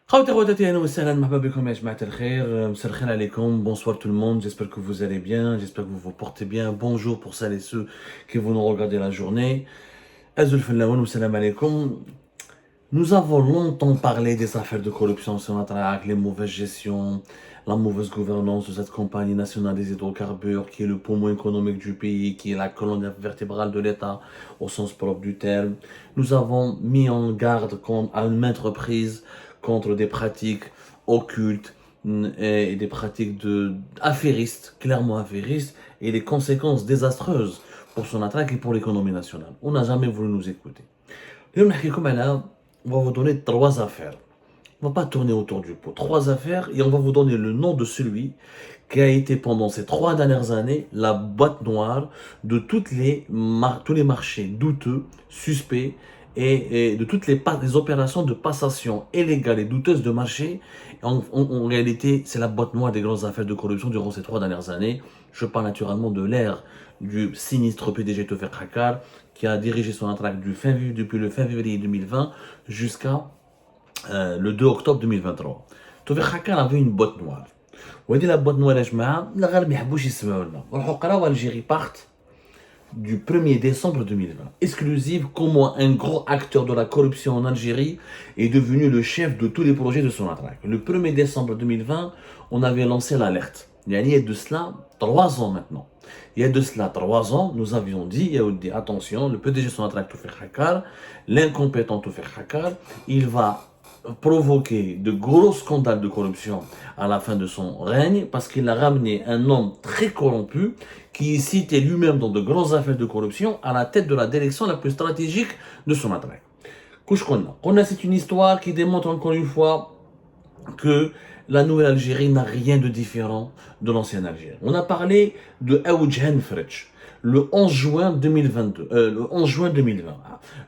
خواتي خواتاتي اهلا وسهلا مرحبا بكم يا جماعة الخير مساء الخير عليكم bonsoir tout le monde, j'espère que vous allez bien, j'espère que vous vous portez bien, bonjour pour celles et ceux qui vont nous regarder la journée. Azul Fellaoun wa salam alaikum. Nous avons longtemps parlé des affaires de corruption sur notre arc, les mauvaises gestions, la mauvaise gouvernance de cette compagnie nationale des hydrocarbures qui est le poumon économique du pays, qui est la colonne vertébrale de l'État au sens propre du terme. Nous avons mis en garde à une maintes reprises contre des pratiques occultes et des pratiques affairistes, clairement affairistes, et les conséquences désastreuses pour son attaque et pour l'économie nationale. On n'a jamais voulu nous écouter. On va vous donner trois affaires. On ne va pas tourner autour du pot. Trois affaires et on va vous donner le nom de celui qui a été pendant ces 3 dernières années la boîte noire de tous les marchés douteux, suspects et de toutes les opérations de passation illégale et douteuse de marché. En réalité, c'est la boîte noire des grandes affaires de corruption durant ces 3 dernières années. Je parle naturellement de l'ère du sinistre PDG Tawfiq Haqqar qui a dirigé son attaque depuis le fin février 2020 jusqu'à le 2 octobre 2023. Tawfiq Haqqar avait une boîte noire. وهذه la boîte noire يا جماعه الغالب ما يحبوش يسمعوا لنا وراحوا قراو Algérie part du 1er décembre 2020. Exclusive comment un gros acteur de la corruption en Algérie est devenu le chef de tous les projets de son attaque. Le 1er décembre 2020, on avait lancé l'alerte. Il y a de cela 3 ans maintenant. Il y a de cela 3 ans, nous avions dit, attention, le PDG de son attaque Tawfiq Haqqar, l'incompétent Tawfiq Haqqar, il va provoquer de gros scandales de corruption à la fin de son règne parce qu'il a ramené un homme très corrompu qui citait lui-même dans de grandes affaires de corruption à la tête de la direction la plus stratégique de son attaque. C'est une histoire qui démontre encore une fois que la nouvelle Algérie n'a rien de différent de l'ancienne Algérie. On a parlé de Aoudjan Fritsch le 11 juin 2022, le 11 juin 2020.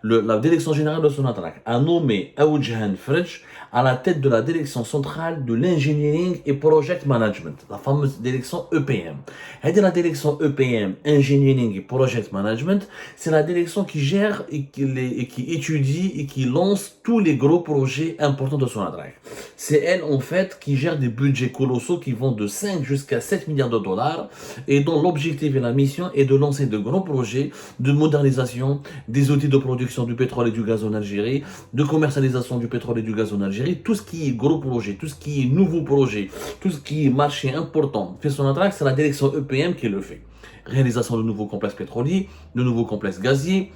La direction générale de son attaque a nommé Aoudjan Fritsch à la tête de la direction centrale de l'engineering et project management, la fameuse direction EPM. Et la direction EPM, engineering et project management, c'est la direction qui gère et qui étudie et qui lance tous les gros projets importants de son attaque. C'est elle en fait qui gère des budgets colossaux qui vont de 5 jusqu'à 7 milliards de dollars et dont l'objectif et la mission est de lancer de grands projets de modernisation des outils de production du pétrole et du gaz en Algérie, de commercialisation du pétrole et du gaz en Algérie, tout ce qui est gros projet, tout ce qui est nouveau projet, tout ce qui est marché important. Fait son attaque, c'est la direction EPM qui le fait. Réalisation de nouveaux complexes pétroliers, de nouveaux complexes gaziers,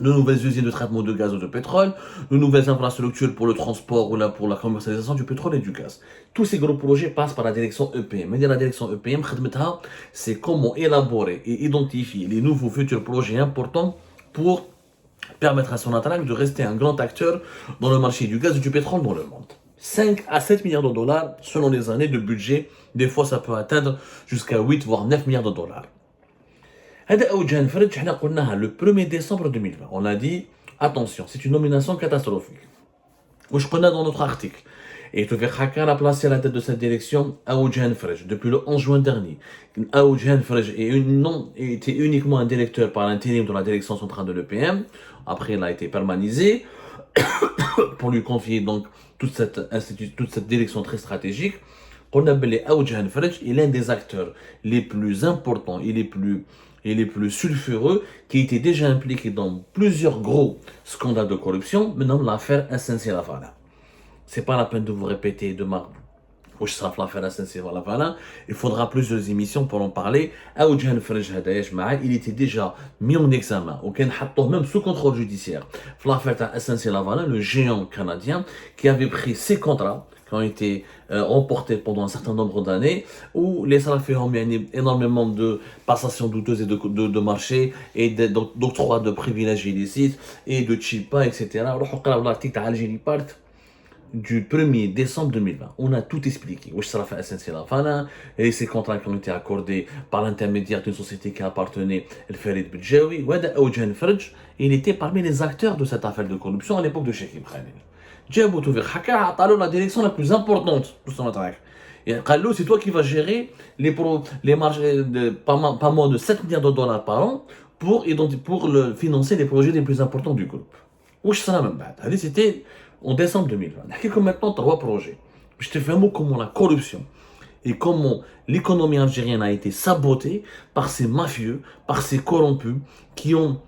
de nouvelles usines de traitement de gaz ou de pétrole, de nouvelles infrastructures pour le transport ou pour la commercialisation du pétrole et du gaz. Tous ces gros projets passent par la direction EPM. Mais la direction EPM, c'est comment élaborer et identifier les nouveaux futurs projets importants pour permettre à son attaque de rester un grand acteur dans le marché du gaz et du pétrole dans le monde. 5 à 7 milliards de dollars selon les années de budget. Des fois, ça peut atteindre jusqu'à 8 voire 9 milliards de dollars. هذا أوجان فرج حنا قلناها le 1er décembre 2020. On a dit attention, c'est une nomination catastrophique. واش قلنا dans notre article. Et Tawfiq Haqqar a placé à la tête de cette direction Aoudjan Fritsch depuis le 11 juin dernier. Aoudjan Fritsch était uniquement un directeur par l'intérim de la direction centrale de l'EPM. Après, il a été permanisé pour lui confier donc toute cette direction très stratégique. On appelle Aoudjan Fritsch, il est l'un des acteurs les plus importants et les plus sulfureux qui était déjà impliqué dans plusieurs gros scandales de corruption, maintenant l'affaire SNC-Lavalin. C'est pas la peine de vous répéter demain où je serai l'affaire SNC-Lavalin, il faudra plusieurs émissions pour en parler. Aoudjan Fritsch, il était déjà mis en examen, même sous contrôle judiciaire. L'affaire SNC-Lavalin, le géant canadien qui avait pris ses contrats qui ont été remportés pendant un certain nombre d'années, où les salafis ont mis énormément de passations douteuses et de marché, et d'octroi de privilèges illicites, et de chipa, etc. L'article Algérie part du 1er décembre 2020. On a tout expliqué. Et ces contrats qui ont été accordés par l'intermédiaire d'une société qui appartenait al Farid Bedjaoui. Aoudjan Fritsch, il était parmi les acteurs de cette affaire de corruption à l'époque de Cheikh Ibrahim. جابوا توفيق حقار عطالو la direction la plus importante de son attaque. Et قال له c'est toi qui vas gérer les marchés de pas moins de 7 milliards de dollars par an pour financer les projets les plus importants du groupe. واش صرا من بعد هذه c'était en décembre 2020 نحكي لكم maintenant trois projets باش تفهموا comment la corruption et comment l'économie algérienne a été sabotée par ces mafieux, par ces corrompus qui ont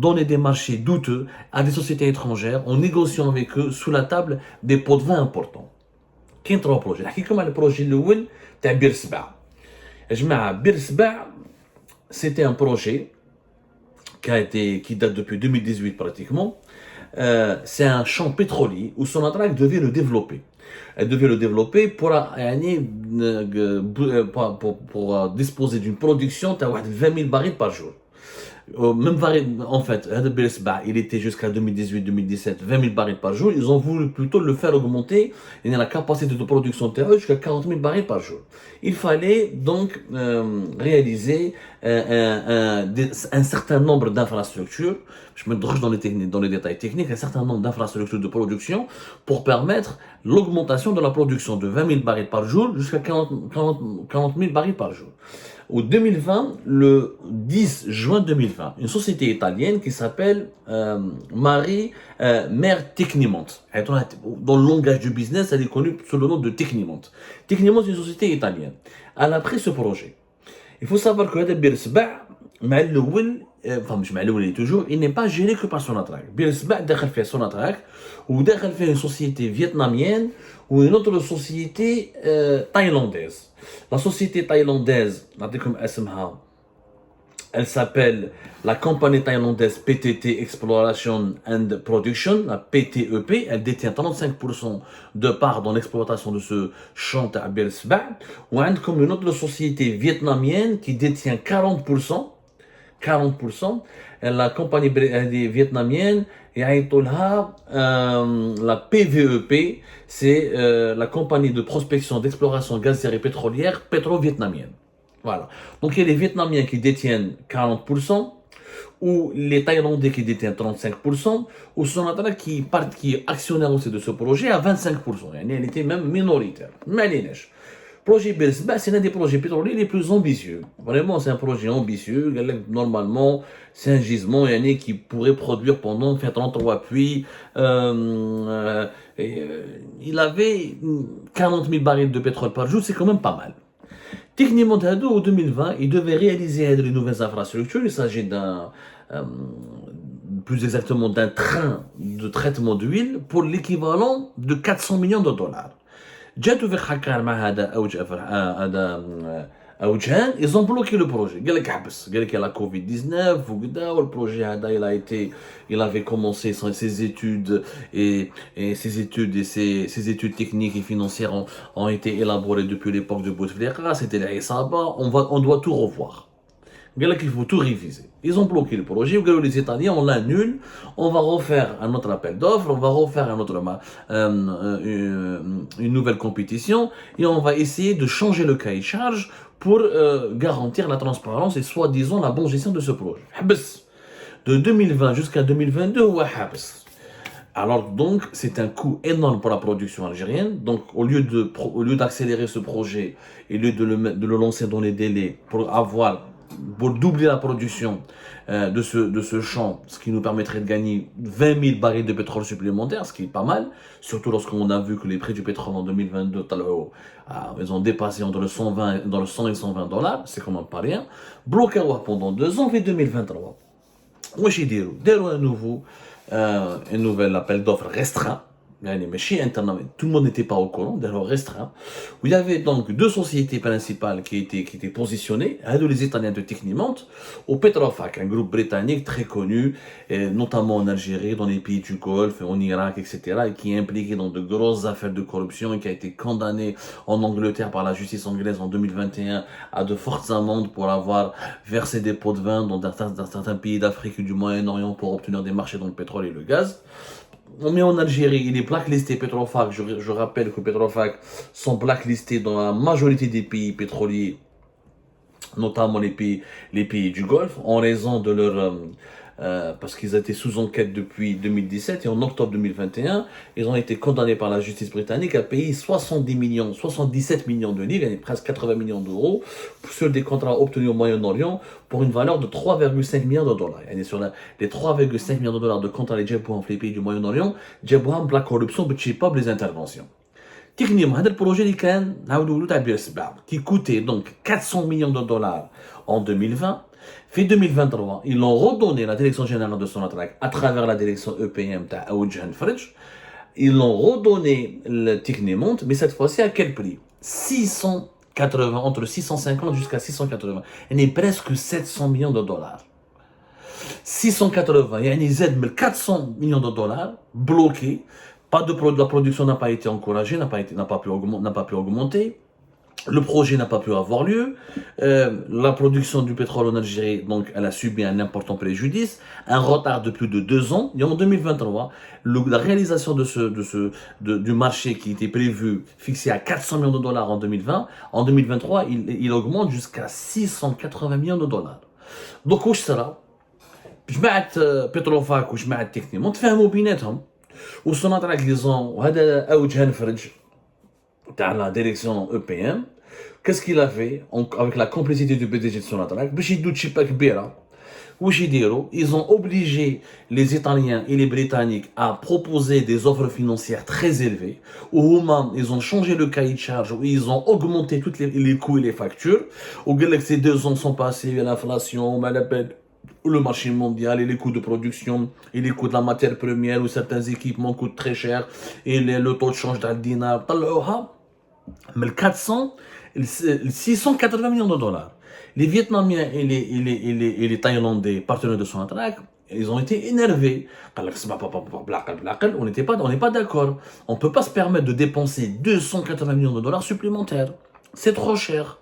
donné des marchés douteux à des sociétés étrangères en négociant avec eux sous la table des pots de vin importants. كاين trois projets نحكي لكم على البروجي الاول تاع بير سبعه. يا جماعه بير سبعه c'était un projet qui date depuis 2018 pratiquement. C'est un champ pétrolier où Sonatrach devait le développer. Elle devait le développer pour disposer d'une production de 20 000 barils par jour. Même en fait, il était jusqu'à 2018-2017, 20 000 barils par jour. Ils ont voulu plutôt le faire augmenter. Il y a la capacité de production terrestre jusqu'à 40 000 barils par jour. Il fallait donc réaliser un certain nombre d'infrastructures. Je me droge dans les détails techniques, un certain nombre d'infrastructures de production pour permettre l'augmentation de la production de 20 000 barils par jour jusqu'à 40 000 barils par jour. Au 2020, le 10 juin 2020, une société italienne qui s'appelle Mère Tecnimont. Dans le langage du business, elle est connue sous le nom de Tecnimont. Tecnimont, c'est une société italienne. Elle a pris ce projet. Il faut savoir que Bir Sba, il n'est pas géré que par Sonatrach. Bir Sba, il fait Sonatrach, ou il fait une société vietnamienne, ou une autre société thaïlandaise. La société thaïlandaise, elle s'appelle la compagnie thaïlandaise PTT Exploration and Production, la PTEP. Elle détient 35% de part dans l'exploitation de ce champ à Bir Sba. Ou comme une autre société vietnamienne qui détient 40%. La compagnie vietnamienne, la PVEP, c'est la compagnie de prospection, d'exploration gazière et pétrolière pétro-vietnamienne. Voilà. Donc il y a les Vietnamiens qui détiennent 40%, ou les Thaïlandais qui détiennent 35%, ou Sonatrach qui est actionnaire aussi de ce projet à 25%. Elle était même minoritaire. Mais projet Bir Sba, c'est l'un des projets pétroliers les plus ambitieux. Vraiment, c'est un projet ambitieux. Normalement, c'est un gisement qui pourrait produire pendant 33 puits. Il avait 40 000 barils de pétrole par jour, c'est quand même pas mal. Techniquement, en 2020, il devait réaliser de nouvelles infrastructures. Il s'agit plus exactement d'un train de traitement d'huile pour l'équivalent de 400 millions de dollars. جاتو في حكار مع هذا اوجهان ils ont bloqué le projet. قال لك حبس، قال لك la Covid-19 وكذا، والبروجي هذا il avait commencé ses études et ses études techniques et financières ont été élaborées depuis l'époque de Bouteflika, c'était l'Aïsaba, on doit tout revoir. Il faut tout réviser. Ils ont bloqué le projet. Les Italiens, on l'annule. On va refaire un autre appel d'offres. On va refaire une nouvelle compétition. Et on va essayer de changer le cahier de charge pour garantir la transparence et soi-disant la bonne gestion de ce projet. De 2020 jusqu'à 2022, alors donc, c'est un coût énorme pour la production algérienne. Donc, au lieu d'accélérer ce projet et de le lancer dans les délais pour doubler la production de ce champ, ce qui nous permettrait de gagner 20 000 barils de pétrole supplémentaires, ce qui est pas mal, surtout lorsqu'on a vu que les prix du pétrole en 2022, ils ont dépassé entre le 100 et 120 dollars, c'est quand même pas rien. Bloqué pendant 2 ans, en 2023. Moi, j'ai dit, un nouvel appel d'offres restreint. Mais chez Internet, tout le monde n'était pas au courant, d'ailleurs restreint, où il y avait donc 2 sociétés principales qui étaient positionnées, les Italiens de Tecnimont, au Petrofac, un groupe britannique très connu, notamment en Algérie, dans les pays du Golfe, en Irak, etc., et qui est impliqué dans de grosses affaires de corruption et qui a été condamné en Angleterre par la justice anglaise en 2021 à de fortes amendes pour avoir versé des pots de vin dans certains pays d'Afrique et du Moyen-Orient pour obtenir des marchés dans le pétrole et le gaz. Mais en Algérie, il est blacklisté Petrofac. Je rappelle que Petrofac sont blacklistés dans la majorité des pays pétroliers, notamment les pays du Golfe, en raison de parce qu'ils étaient sous enquête depuis 2017 et en octobre 2021, ils ont été condamnés par la justice britannique à payer 70 millions, 77 millions de livres, presque 80 millions d'euros, sur des contrats obtenus au Moyen-Orient pour une valeur de 3,5 milliards de dollars. Et sur les 3,5 milliards de dollars de contrats les les pays du Moyen-Orient, جابوهم de la corruption, pas les interventions. Techniquement, le projet qui coûtait donc 400 millions de dollars en 2020, fait 2023, ils l'ont redonné la direction générale de Sonatrach à travers la direction EPM ils l'ont redonné le Techniquement, mais cette fois-ci à quel prix? 680, entre 650 jusqu'à 680. Il est presque 700 millions de dollars. 680, il y a une Z, 400 millions de dollars bloqués. Pas de la production n'a pas été encouragée, n'a pas pu augmenter. Le projet n'a pas pu avoir lieu. La production du pétrole en Algérie, donc, elle a subi un important préjudice, un retard de plus de 2 ans. Et en 2023, la réalisation du marché qui était prévu, fixé à 400 millions de dollars en 2020, en 2023, il augmente jusqu'à 680 millions de dollars. Donc, où sera جماعة بتروفاك وجماعة تكنيمون تفاهموا بيناتهم وصناطرك ليزون وهذا اوجه نفرج تاع لا ديريكسيون او بي ام. Qu'est-ce qu'il a fait avec la complicité du PDG de Sonatrach باش يدوا تشيبا كبيره واش يديروا ils ont obligé les Italiens et les Britanniques à proposer des offres financières très élevées où ils ont changé le cahier de charge où ils ont augmenté tous les coûts et les factures où ces 2 ans sont passés l'inflation le marché mondial et les coûts de production et les coûts de la matière première où certains équipements coûtent très cher et le taux de change d'un dinar mais le 400 680 millions de dollars. Les Vietnamiens et les Thaïlandais partenaires de Sonatrach, ils ont été énervés. On n'est pas d'accord. On ne peut pas se permettre de dépenser 280 millions de dollars supplémentaires. C'est trop cher.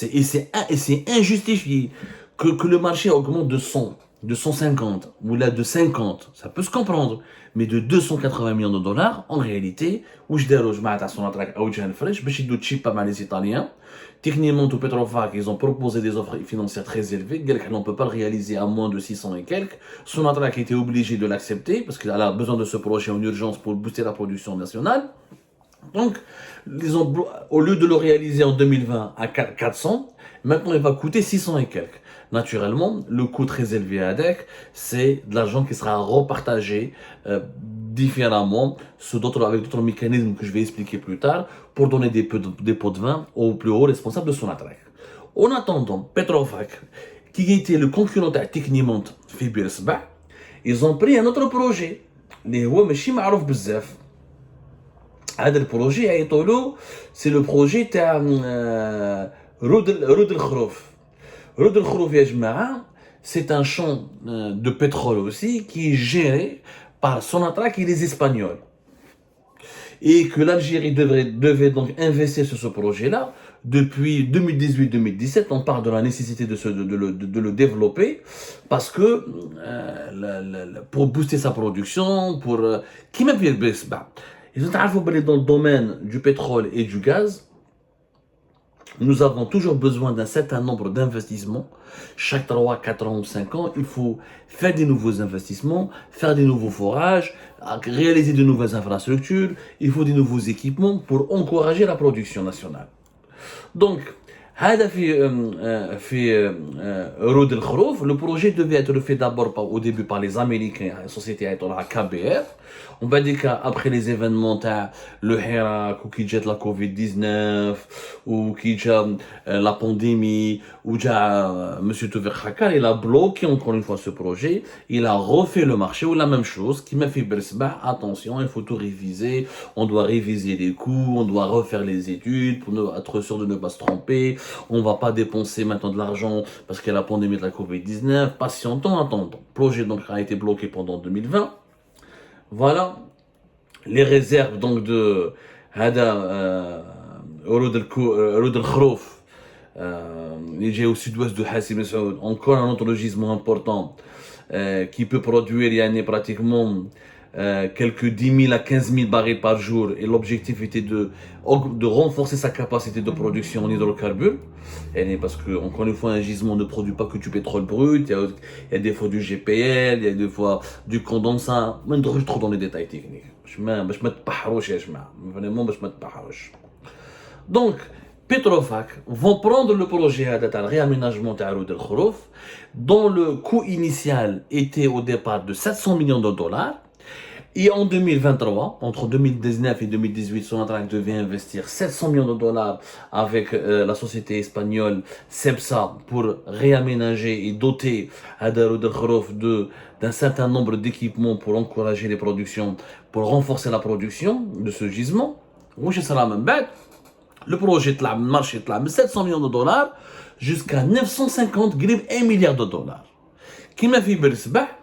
Et c'est injustifié. Que le marché augmente de 100, de 150 ou là de 50, ça peut se comprendre. Mais de 280 millions de dollars, en réalité, où je déroge à Sonatrach à Oudjan Fresh, je suis cheap pas mal les Italiens. Techniquement, au Petrofac, ils ont proposé des offres financières très élevées. On ne peut pas le réaliser à moins de 600 et quelques. Sonatrach était obligé de l'accepter parce qu'elle a besoin de ce projet en urgence pour booster la production nationale. Donc, au lieu de le réaliser en 2020 à 400, maintenant il va coûter 600 et quelques. Naturellement, le coût très élevé à ADEC, c'est de l'argent qui sera repartagé différemment avec d'autres mécanismes que je vais expliquer plus tard pour donner des pots de vin aux plus hauts responsables de Sonatrach. En attendant, Petrofac, qui était le concurrent techniquement Fibir Sba, ils ont pris un autre projet. اللي هو ماشي معروف بزاف. هذا البروجي عيطولو سي لو بروجي تاع رود الخروف. رود الخروف يا جماعه c'est un champ de pétrole aussi qui est géré par Sonatrach et les Espagnols. Et que l'Algérie devait donc investir sur ce projet-là. Depuis 2018-2017, on parle de la nécessité de le développer parce que pour booster sa production, qui m'a fait ils ont travaillé dans le domaine du pétrole et du gaz. Nous avons toujours besoin d'un certain nombre d'investissements. Chaque 3, 4 ans ou 5 ans, il faut faire des nouveaux investissements, faire des nouveaux forages, réaliser de nouvelles infrastructures. Il faut des nouveaux équipements pour encourager la production nationale. Donc, Rod El Khrouf, le projet devait être fait d'abord au début par les Américains, la société KBR. On va dire qu'après les événements, le Hirak, ou qui jette la Covid-19, ou qui jette la pandémie, ou M. Touver Khakar, il a bloqué encore une fois ce projet, il a refait le marché, ou la même chose, qui m'a fait Bersbah, attention, il faut tout réviser, on doit réviser les coûts, on doit refaire les études pour être sûr de ne pas se tromper, on va pas dépenser maintenant de l'argent parce qu'il y a la pandémie de la Covid-19, patientons, attendons. Le projet donc a été bloqué pendant 2020. Voilà les réserves donc de Rod El Khrouf, il est au sud-ouest de Hassi Messaoud, encore un autre gisement important qui peut produire pratiquement quelques 10 000 à 15 000 barils par jour et l'objectif était de renforcer sa capacité de production en hydrocarbures. Parce que, encore une fois, un gisement ne produit pas que du pétrole brut, il y a des fois du GPL, il y a des fois du condensat. Je ne rentre trop dans les détails techniques. Je ne vraiment, je ne Donc, Petrofac vont prendre le projet de réaménagement de Oud El Khorouf, dont le coût initial était au départ de 700 millions de dollars. Et en 2023, entre 2019 et 2018, Sonatrach devait investir 700 millions de dollars avec la société espagnole Cepsa pour réaménager et doter Hadar Oud El Khorouf d'un certain nombre d'équipements pour encourager les productions, pour renforcer la production de ce gisement. Le projet de marché de 700 millions de dollars jusqu'à 950 gribes 1 milliard de dollars. Qui m'a fait بالصباح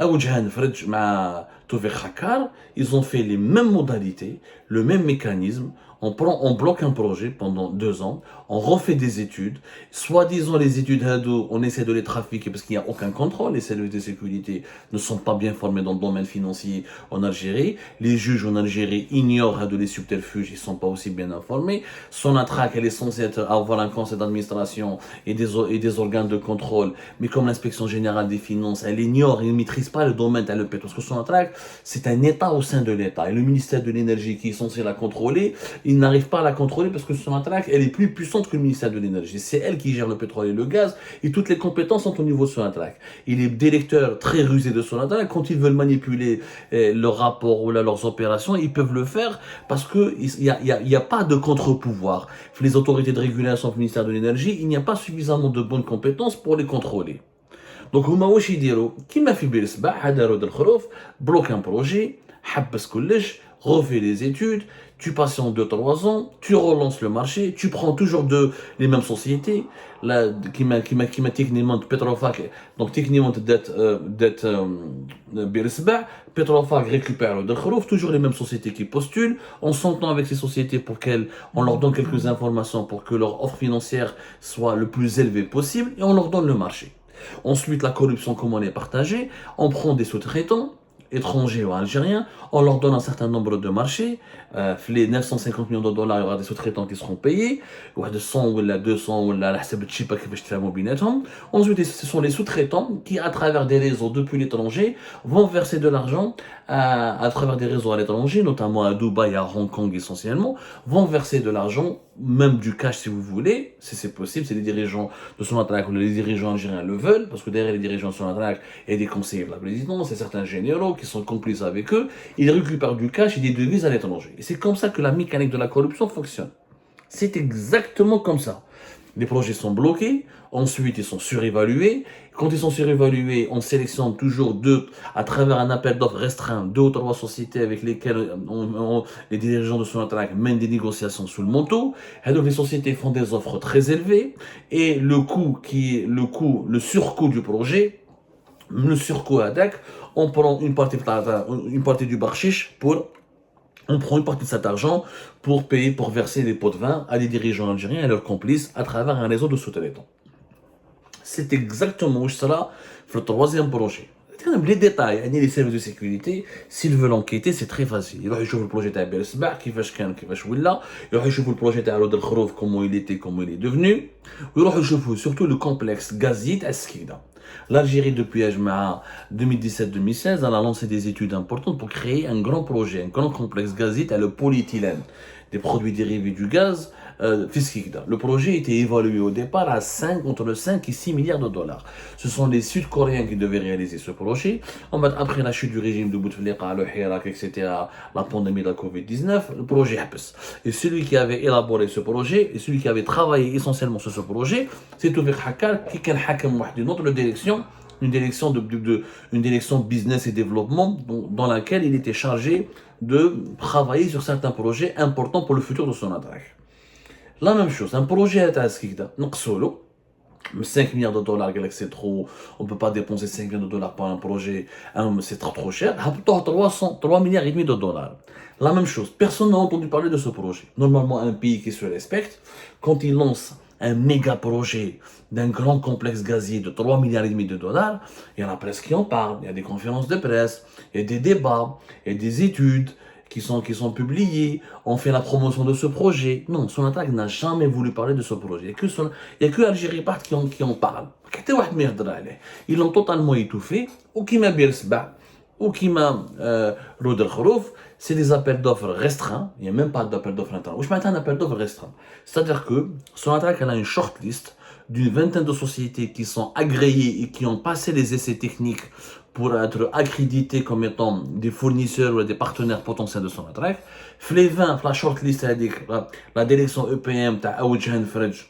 أوجها نفرج مع توفيق خكار, ils ont fait les mêmes modalités, le même mécanisme. On bloque un projet pendant 2 ans, on refait des études. Soi-disant, les études Hadou, on essaie de les trafiquer parce qu'il n'y a aucun contrôle. Les services de sécurité ne sont pas bien formés dans le domaine financier en Algérie. Les juges en Algérie ignorent Hadou les subterfuges, ils ne sont pas aussi bien informés. Sonatrach, elle est censée avoir un conseil d'administration et des organes de contrôle, mais comme l'inspection générale des finances, elle ignore, elle ne maîtrise pas le domaine tel le pétrole. Parce que Sonatrach, c'est un État au sein de l'État. Et le ministère de l'énergie qui est censé la contrôler, il n'arrive pas à la contrôler parce que Sonatrach, elle est plus puissante que le ministère de l'énergie. C'est elle qui gère le pétrole et le gaz et toutes les compétences sont au niveau de Sonatrach. Et les directeurs très rusés de Sonatrach, quand ils veulent manipuler leur rapport ou leurs opérations, ils peuvent le faire parce qu'il n'y a pas de contre-pouvoir. Les autorités de régulation du ministère de l'énergie, il n'y a pas suffisamment de bonnes compétences pour les contrôler. Donc, هما واش يديروا كيما في بير الصباح هذا رود الخروف bloque un projet, حبس كلش, refais les études, tu patientes 2-3 ans, tu relances le marché, tu prends toujours les mêmes sociétés, là, qui m'a techniquement Petrofac, donc techniquement d'être Birsba, Petrofac récupère le Khrouf, toujours les mêmes sociétés qui postulent, on s'entend avec ces sociétés pour on leur donne quelques informations pour que leur offre financière soit le plus élevée possible et on leur donne le marché. Ensuite, la corruption, comment elle est partagée, on prend des sous-traitants, étrangers ou algériens, on leur donne un certain nombre de marchés, les 950 millions de dollars, il y aura des sous-traitants qui seront payés, ou de 100 ou 200 ou la ensuite, ce sont les sous-traitants qui, à travers des réseaux depuis l'étranger, vont verser de l'argent à travers des réseaux à l'étranger, notamment à Dubaï, à Hong Kong essentiellement, vont verser de l'argent, même du cash si vous voulez, si c'est possible, c'est les dirigeants de Sonatrach ou les dirigeants algériens le veulent, parce que derrière les dirigeants de Sonatrach il y a des conseillers de la présidence, et certains généraux qui sont complices avec eux, ils récupèrent du cash et des devises à l'étranger. Et c'est comme ça que la mécanique de la corruption fonctionne. C'est exactement comme ça. Les projets sont bloqués, ensuite ils sont surévalués. Quand ils sont surévalués, on sélectionne toujours à travers un appel d'offres restreint, 2 ou 3 sociétés avec lesquelles les dirigeants de Sonatrach mènent des négociations sous le manteau. Et donc les sociétés font des offres très élevées et le surcoût du projet, le surcoût à DAC, on prend une partie du barshish on prend une partie de cet argent pour verser des pots de vin à des dirigeants algériens et à leurs complices à travers un réseau de sous-traitants. C'est exactement où cela fait le 3e projet. Les détails, les services de sécurité, s'ils veulent enquêter, c'est très facile. Ils vont voir le projet de Bersbah, qui va changer, qui va changer là. Ils vont voir le projet de Oud El Khrouf, comment il était, comment il est devenu. Ils vont voir surtout le complexe gazier à Skida. L'Algérie, depuis 2017-2016, elle a lancé des études importantes pour créer un grand projet, un grand complexe gazier à le polyéthylène, des produits dérivés du gaz, Fiskikda. Le projet était évalué au départ à entre 5 et 6 milliards de dollars. Ce sont les Sud-Coréens qui devaient réaliser ce projet. Après la chute du régime de Bouteflika, le Hirak, etc., la pandémie de la Covid-19, le projet Habs. Et celui qui avait élaboré ce projet, et celui qui avait travaillé essentiellement sur ce projet, c'est Toufiq Hakar, qui est une autre direction, une direction business et développement dans laquelle il était chargé de travailler sur certains projets importants pour le futur de Sonatrach. La même chose, un projet à Skikda, 5 milliards de dollars, c'est trop, on ne peut pas dépenser 5 milliards de dollars pour un projet, c'est trop cher, 3 milliards et demi de dollars. La même chose, personne n'a entendu parler de ce projet. Normalement, un pays qui se respecte, quand il lance un méga projet d'un grand complexe gazier de 3 milliards et demi de dollars, il y a la presse qui en parle, il y a des conférences de presse, il y a des débats, il y a des études qui sont publiées, on fait la promotion de ce projet. Non, Sonatrach n'a jamais voulu parler de ce projet. Il n'y a que Algérie Part qui en parle. Ils l'ont totalement étouffé, ou qui m'a Birsba, ou qui m'a Roder Khrouf, c'est des appels d'offres restreints, il n'y a même pas d'appel d'offres interne. Ou je m'attends à un appel d'offres restreint. C'est-à-dire que Sonatrach, elle a une shortlist d'une vingtaine de sociétés qui sont agréées et qui ont passé les essais techniques pour être accrédités comme étant des fournisseurs ou des partenaires potentiels de Sonatrach. Les 20, la shortlist, la direction EPM, Aoudjan Fredj,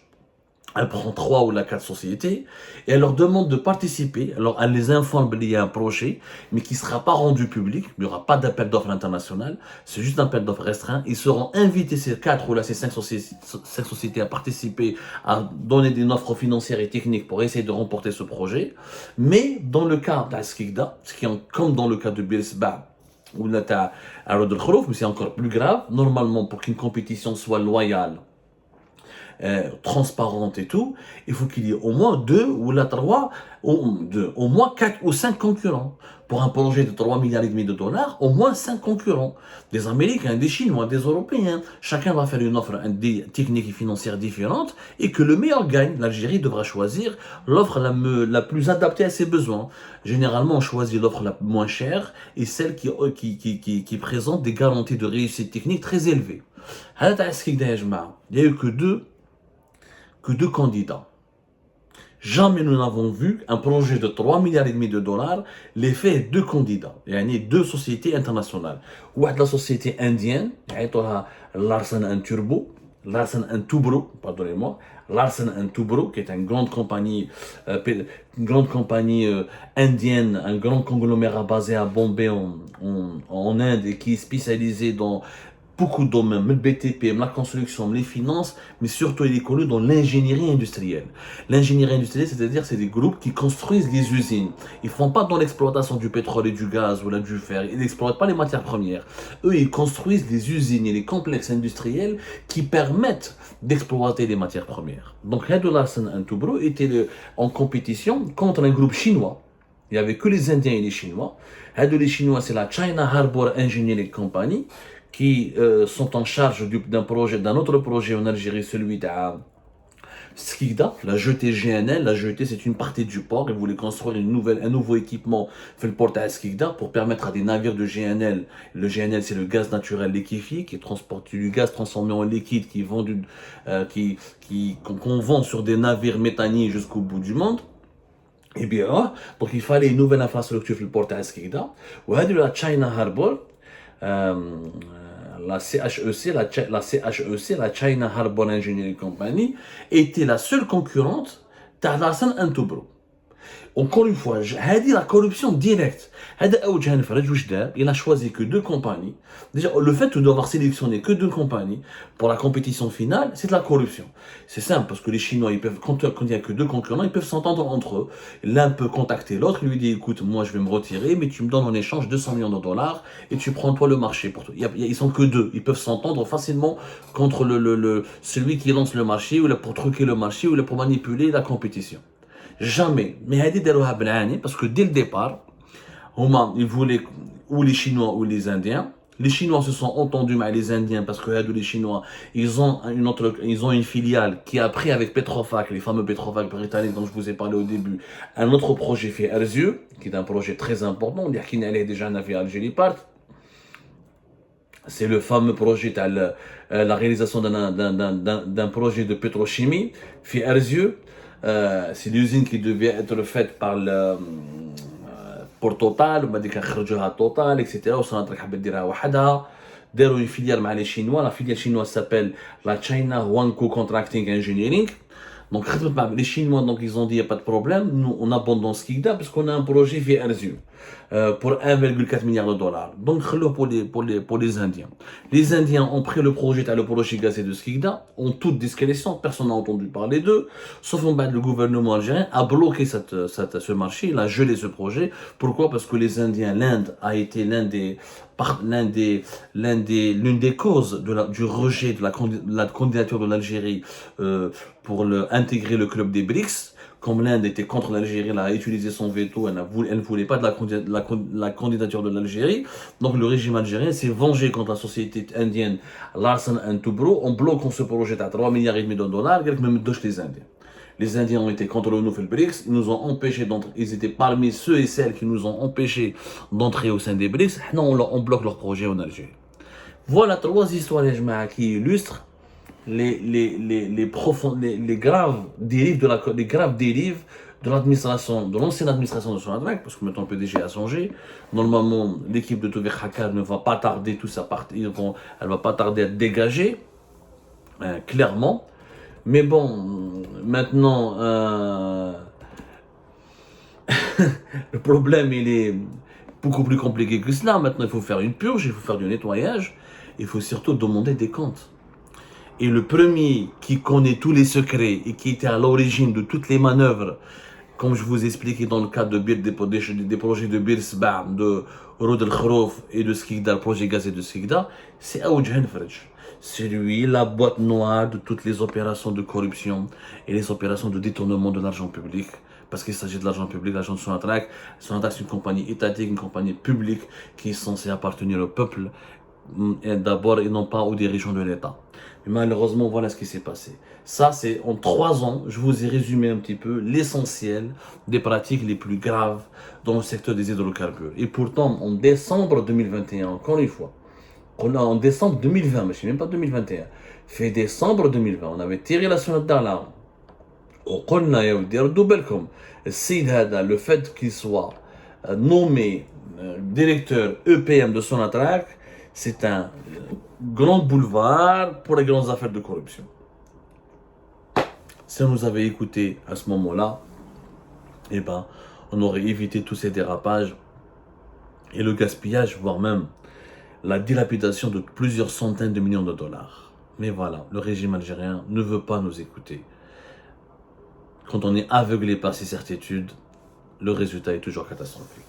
elle prend 3 ou 4 sociétés et elle leur demande de participer. Alors elle les informe qu'il y a un projet, mais qui ne sera pas rendu public. Il n'y aura pas d'appel d'offres international. C'est juste un appel d'offres restreint. Ils seront invités, ces 4 ou ces 5 sociétés, à participer, à donner des offres financières et techniques pour essayer de remporter ce projet. Mais dans le cas d'Askikda, comme dans le cas de Birsba, ou là tu as Rodel Khrouf, mais c'est encore plus grave. Normalement, pour qu'une compétition soit loyale, transparente et tout, il faut qu'il y ait au moins 2 ou 3, au moins 4 ou 5 concurrents. Pour un projet de 3 milliards et demi de dollars, au moins 5 concurrents. Des Américains, des Chinois, des Européens. Chacun va faire une offre technique et financière différente et que le meilleur gagne. L'Algérie devra choisir l'offre la plus adaptée à ses besoins. Généralement, on choisit l'offre la moins chère et celle qui présente des garanties de réussite technique très élevées. Il n'y a eu que deux candidats. Jamais nous n'avons vu un projet de 3 milliards et demi de dollars, l'effet est 2 candidats. Il y a 2 sociétés internationales. La société indienne, Larsen & Turbo, Larsen & Toubro, pardonnez-moi, Larsen & Toubro, qui est une grande compagnie, indienne, un grand conglomérat basé à Bombay en Inde et qui est spécialisé dans beaucoup de domaines, le BTP, la construction, les finances, mais surtout il est connu dans l'ingénierie industrielle. L'ingénierie industrielle, c'est-à-dire c'est des groupes qui construisent des usines. Ils ne font pas dans l'exploitation du pétrole et du gaz ou là, du fer, ils n'exploitent pas les matières premières. Eux, ils construisent des usines et des complexes industriels qui permettent d'exploiter les matières premières. Donc Head Larsen & Toubro était en compétition contre un groupe chinois. Il n'y avait que les Indiens et les Chinois. Les Chinois, c'est la China Harbor Engineering Company, qui sont en charge d'un autre projet en Algérie, celui de Skikda, la jetée GNL. La jetée, c'est une partie du port. Ils voulaient construire un nouveau équipement fait le port à Skikda pour permettre à des navires de GNL. Le GNL, c'est le gaz naturel liquéfié qui transporte du gaz transformé en liquide qu'on vend sur des navires méthaniers jusqu'au bout du monde. Et bien, donc il fallait une nouvelle infrastructure pour le port à Skikda. Ou la China Harbor. La CHEC, la China Harbor Engineering Company, était la seule concurrente de Larsen & Toubro. Encore une fois, la corruption directe. Il a choisi que 2 compagnies. Déjà, le fait d'avoir sélectionné que 2 compagnies pour la compétition finale, c'est de la corruption. C'est simple, parce que les Chinois, quand il n'y a que 2 concurrents, ils peuvent s'entendre entre eux. L'un peut contacter l'autre, lui dit, écoute, moi je vais me retirer, mais tu me donnes en échange 200 millions de dollars et tu prends toi le marché pour toi. Ils sont que 2, ils peuvent s'entendre facilement contre celui qui lance le marché, ou pour truquer le marché, ou pour manipuler la compétition. Jamais. Mais parce que dès le départ, ils voulaient ou les Chinois ou les Indiens. Les Chinois se sont entendus avec les Indiens parce que les Chinois, ils ont une filiale qui a pris avec Petrofac, les fameux Petrofac britanniques dont je vous ai parlé au début, un autre projet fait Erzieux, qui est un projet très important. Il y a qui n'allait déjà un avion Algérie Part. C'est le fameux projet, la réalisation d'un projet de pétrochimie fait Erzieux. C'est l'usine qui devait être faite pour Total, وبعد كده خرجوها Total, etc. وصنعت حبت ديرها وحدها. داروا une filiale مع les Chinois. La filiale chinoise s'appelle la China Huangco Contracting Engineering. Donc les Chinois, donc ils ont dit il n'y a pas de problème, nous on abandonne Skikda parce qu'on a un projet via Erzieux. pour 1,4 milliard de dollars. Donc, pour les Indiens. Les Indiens ont pris le projet, le projet gazé de Skikda, en toute discrétion, personne n'a entendu parler d'eux, sauf en bas, le gouvernement algérien a bloqué ce marché, il a gelé ce projet. Pourquoi? Parce que les Indiens, l'Inde a été l'une des causes du rejet de la candidature de l'Algérie pour intégrer le club des BRICS. Comme l'Inde était contre l'Algérie, elle a utilisé son veto, elle ne voulait pas de la candidature de l'Algérie. Donc le régime algérien s'est vengé contre la société indienne Larsen & Toubro en bloquant ce projet à 3 milliards et demi de dollars, même les Indiens. Les Indiens ont été contre le nouvel BRICS, ils nous ont empêchés d'entrer, ils étaient parmi ceux et celles qui nous ont empêchés d'entrer au sein des BRICS. Maintenant, on bloque leur projet en Algérie. Voilà 3 histoires qui illustrent les graves dérives de l'administration, de l'ancienne administration de Sonatrach, parce que maintenant le PDG a changé. Normalement, l'équipe de Tawfiq Haqqar ne va pas tarder elle va pas tarder à dégager, clairement. Mais bon, maintenant, le problème, il est beaucoup plus compliqué que cela. Maintenant, il faut faire une purge, il faut faire du nettoyage, il faut surtout demander des comptes. Et le premier qui connaît tous les secrets et qui était à l'origine de toutes les manœuvres, comme je vous expliquais dans le cadre des projets de Bir Sba, de Roud el-Khrouf et de Skikda, le projet gazé de Skikda, c'est Aoudj Henfrej. C'est lui la boîte noire de toutes les opérations de corruption et les opérations de détournement de l'argent public. Parce qu'il s'agit de l'argent public, l'argent de Sonatrach. Sonatrach, c'est une compagnie étatique, une compagnie publique qui est censée appartenir au peuple d'abord et non pas aux dirigeants de l'État. Mais malheureusement, voilà ce qui s'est passé. Ça, c'est en 3 ans, je vous ai résumé un petit peu l'essentiel des pratiques les plus graves dans le secteur des hydrocarbures. Et pourtant, en décembre 2021, encore une fois, en décembre 2020, mais je ne sais même pas 2021, fait décembre 2020, on avait tiré la sonnette d'alarme. Le fait qu'il soit nommé directeur EPM de Sonatrach, c'est un grand boulevard pour les grandes affaires de corruption. Si on nous avait écouté à ce moment-là, eh ben, on aurait évité tous ces dérapages et le gaspillage, voire même la dilapidation de plusieurs centaines de millions de dollars. Mais voilà, le régime algérien ne veut pas nous écouter. Quand on est aveuglé par ces certitudes, le résultat est toujours catastrophique.